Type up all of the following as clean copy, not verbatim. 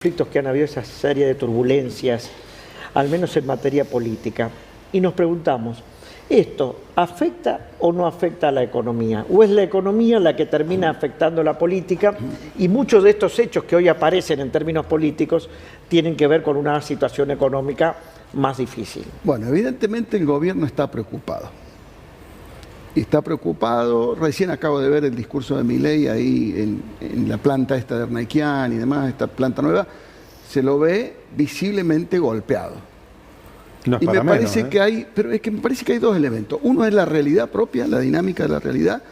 conflictos que han habido, esa serie de turbulencias, al menos en materia política, y nos preguntamos, ¿esto afecta o no afecta a la economía? ¿O es la economía la que termina afectando la política? Y muchos de estos hechos que hoy aparecen en términos políticos tienen que ver con una situación económica más difícil. Bueno, evidentemente el gobierno está preocupado. Y está preocupado, recién acabo de ver el discurso de Milei ahí en la planta esta de Ernaikian y demás, esta planta nueva, se lo ve visiblemente golpeado. No es y para me parece menos, que hay, pero es que me parece que hay dos elementos. Uno es la realidad propia, la dinámica de la realidad.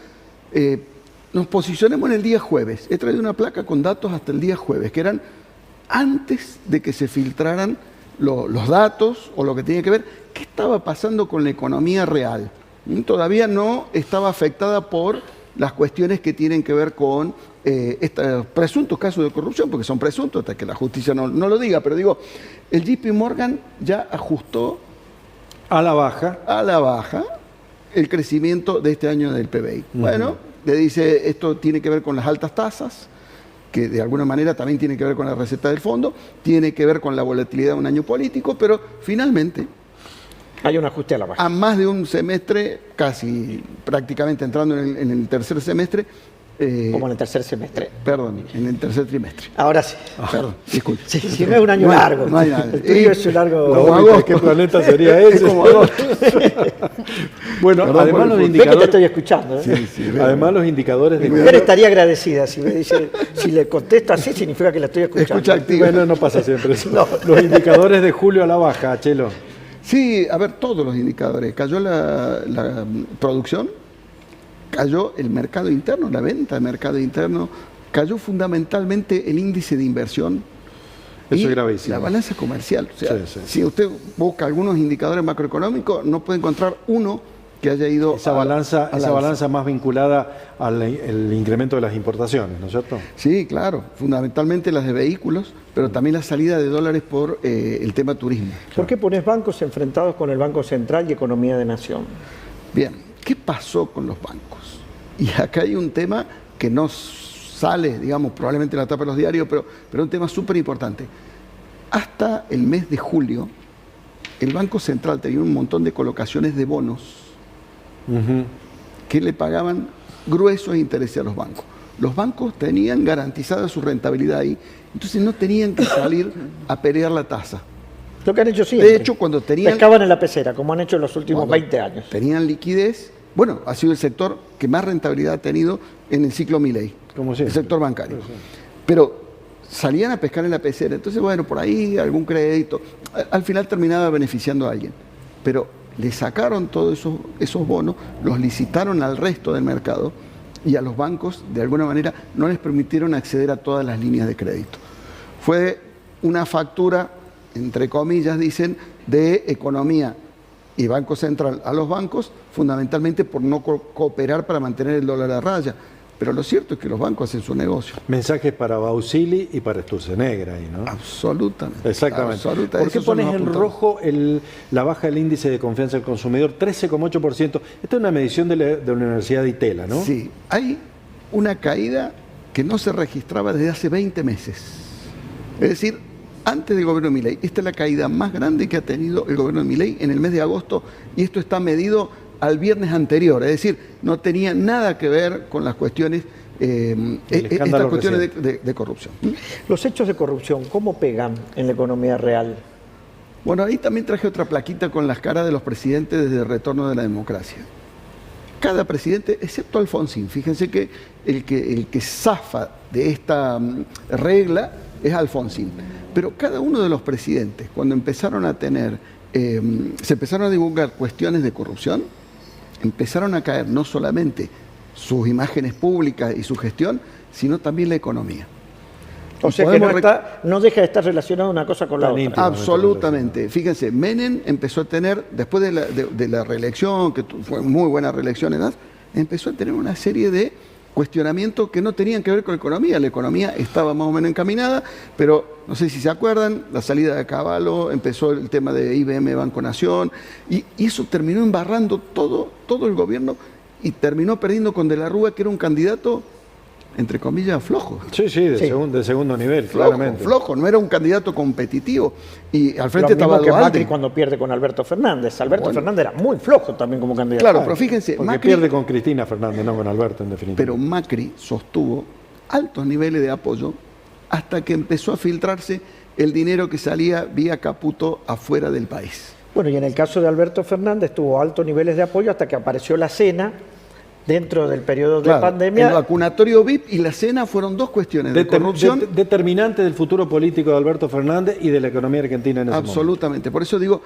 Nos posicionemos en el día jueves. He traído una placa con datos hasta el día jueves, que eran antes de que se filtraran los datos o lo que tenía que ver, qué estaba pasando con la economía real. Todavía no estaba afectada por las cuestiones que tienen que ver con estos presuntos casos de corrupción, porque son presuntos hasta que la justicia no lo diga, pero digo, el JP Morgan ya ajustó a la baja el crecimiento de este año del PBI. Bueno, le dice, esto tiene que ver con las altas tasas, que de alguna manera también tiene que ver con la receta del fondo, tiene que ver con la volatilidad de un año político, pero finalmente hay un ajuste a la baja. A más de un semestre, casi prácticamente entrando en el tercer semestre. Como en el tercer semestre. Perdón, en el tercer trimestre. Ahora sí. Perdón, disculpe. Sí, si no es un año largo. No hay nada. El tuyo es un largo. Como agosto. ¿Qué planeta sería ese? Como agosto. Bueno, Perdón además los Ve que te indicadores, estoy escuchando. además los indicadores de Mi mujer estaría agradecida si me dice, si le contesto así, significa que la estoy escuchando. Escucha activa. Bueno, no pasa siempre eso. No. Los indicadores de julio a la baja, Chelo. Sí, a ver, todos los indicadores. Cayó la producción, cayó el mercado interno, la venta de mercado interno, cayó fundamentalmente el índice de inversión. Eso y es gravísimo. La balanza comercial. O sea, Sí. si usted busca algunos indicadores macroeconómicos, no puede encontrar uno que haya ido Esa balanza más vinculada al el incremento de las importaciones, ¿no es cierto? Sí, claro, fundamentalmente las de vehículos, pero también la salida de dólares por el tema turismo. ¿Por qué pones bancos enfrentados con el Banco Central y Economía de Nación? Bien, ¿qué pasó con los bancos? Y acá hay un tema que no sale, digamos, probablemente en la tapa de los diarios, pero un tema súper importante. Hasta el mes de julio, el Banco Central tenía un montón de colocaciones de bonos que le pagaban gruesos intereses a los bancos. Los bancos tenían garantizada su rentabilidad ahí, entonces no tenían que salir a pelear la tasa. Lo que han hecho siempre. De hecho, cuando tenían... Pescaban en la pecera, como han hecho en los últimos 20 años. Tenían liquidez, bueno, ha sido el sector que más rentabilidad ha tenido en el ciclo Milei, Como el siempre. sector bancario. Sí. Pero salían a pescar en la pecera, entonces bueno, por ahí algún crédito, al final terminaba beneficiando a alguien. Pero le sacaron todos esos bonos, los licitaron al resto del mercado y a los bancos, de alguna manera, no les permitieron acceder a todas las líneas de crédito. Fue una factura, entre comillas, dicen, de economía y Banco Central a los bancos, fundamentalmente por no cooperar para mantener el dólar a raya. Pero lo cierto es que los bancos hacen su negocio. Mensajes para Bausili y para Sturzenegger ahí, ¿no? Absolutamente. Exactamente. Absolutamente. ¿Por qué Esos son pones los en apuntados. rojo la baja del índice de confianza del consumidor? 13,8%. Esta es una medición de la Universidad de Itela, ¿no? Sí, hay una caída que no se registraba desde hace 20 meses. Es decir, antes del gobierno de Milei, esta es la caída más grande que ha tenido el gobierno de Milei en el mes de agosto, y esto está medido al viernes anterior, es decir, no tenía nada que ver con las cuestiones, estas cuestiones de corrupción. Los hechos de corrupción, ¿cómo pegan en la economía real? Bueno, ahí también traje otra plaquita con las caras de los presidentes desde el retorno de la democracia. Cada presidente, excepto Alfonsín, fíjense que el que zafa de esta regla es Alfonsín. Pero cada uno de los presidentes, cuando empezaron a tener, se empezaron a divulgar cuestiones de corrupción, empezaron a caer no solamente sus imágenes públicas y su gestión, sino también la economía. O sea que no deja de estar relacionada una cosa con la otra. Absolutamente. Fíjense, Menem empezó a tener, después de la reelección, que fue muy buena reelección, empezó a tener una serie de cuestionamientos que no tenían que ver con la economía. La economía estaba más o menos encaminada, pero no sé si se acuerdan, la salida de Cavallo, empezó el tema de IBM Banco Nación, y eso terminó embarrando todo el gobierno y terminó perdiendo con De la Rúa, que era un candidato entre comillas, flojo. Sí, de segundo nivel, Flojo, claramente. flojo, no era un candidato competitivo. Y al frente Lo mismo estaba que Macri Duhalde. cuando pierde con Alberto Fernández. Alberto Bueno. Fernández era muy flojo también como candidato. Claro, pero fíjense, Porque Macri, pierde con Cristina Fernández, no con Alberto, en definitiva. pero Macri sostuvo altos niveles de apoyo hasta que empezó a filtrarse el dinero que salía vía Caputo afuera del país. Bueno, y en el caso de Alberto Fernández tuvo altos niveles de apoyo hasta que apareció la cena dentro del periodo de Claro, pandemia. el vacunatorio VIP y la cena fueron dos cuestiones de corrupción. Determinante del futuro político de Alberto Fernández y de la economía argentina en ese momento. Absolutamente. Por eso digo,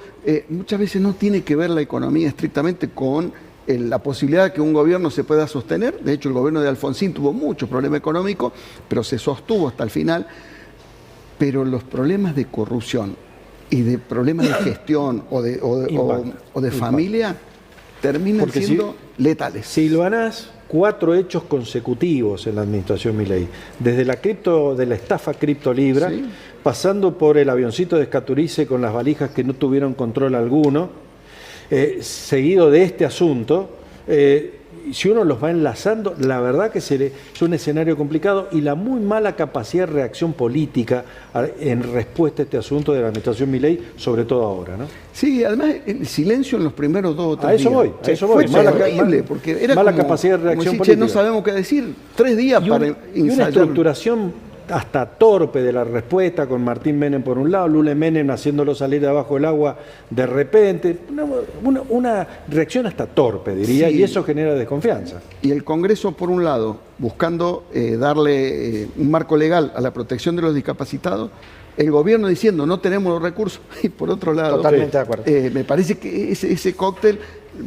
muchas veces no tiene que ver la economía estrictamente con la posibilidad de que un gobierno se pueda sostener. De hecho, el gobierno de Alfonsín tuvo muchos problemas económicos, pero se sostuvo hasta el final. Pero los problemas de corrupción y de problemas de gestión o de familia terminan Porque siendo letales. Si lo ganás 4 hechos consecutivos en la administración Milei, desde de la estafa criptolibra, Sí. pasando por el avioncito de Escaturice con las valijas que no tuvieron control alguno, seguido de este asunto, si uno los va enlazando, la verdad que es un escenario complicado y la muy mala capacidad de reacción política en respuesta a este asunto de la administración Milei, sobre todo ahora, ¿no? Sí, además el silencio en los primeros 2 o 3 días. A eso voy. Fue terrible, porque era mala como, capacidad de reacción como decir, "Che, política. no sabemos qué decir. 3 días para Y una ensayar". estructuración hasta torpe de la respuesta, con Martín Menem por un lado, Lula Menem haciéndolo salir de abajo del agua de repente, una reacción hasta torpe, diría, Sí. y eso genera desconfianza. Y el Congreso, por un lado, buscando darle un marco legal a la protección de los discapacitados, el gobierno diciendo no tenemos los recursos, y por otro lado, Totalmente de acuerdo. me parece que ese cóctel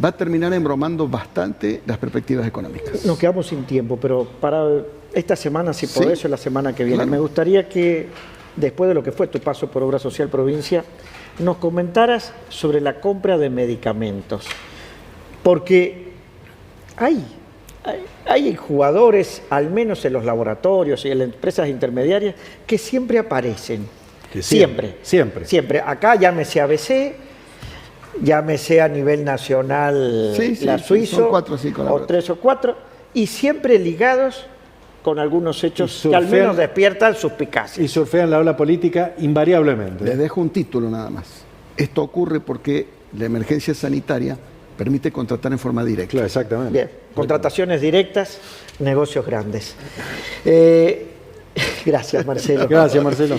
va a terminar embromando bastante las perspectivas económicas. Nos quedamos sin tiempo, pero para esta semana, si Sí. podés, o la semana que viene, Claro. me gustaría que, después de lo que fue tu paso por Obra Social Provincia, nos comentaras sobre la compra de medicamentos. Porque hay jugadores, al menos en los laboratorios y en las empresas intermediarias, que siempre aparecen. Que Siempre. siempre. Acá llámese ABC, llámese a nivel nacional Sí, sí, la sí, Suizo, son 4 o 5 o laboratorios. 3 o 4, y siempre ligados con algunos hechos Y que al surfean- menos despiertan suspicacia. Y surfean la ola política invariablemente. Les dejo un título nada más. Esto ocurre porque la emergencia sanitaria permite contratar en forma directa. Claro, exactamente. Bien, contrataciones directas, negocios grandes. Gracias, Marcelo. Gracias, Marcelo.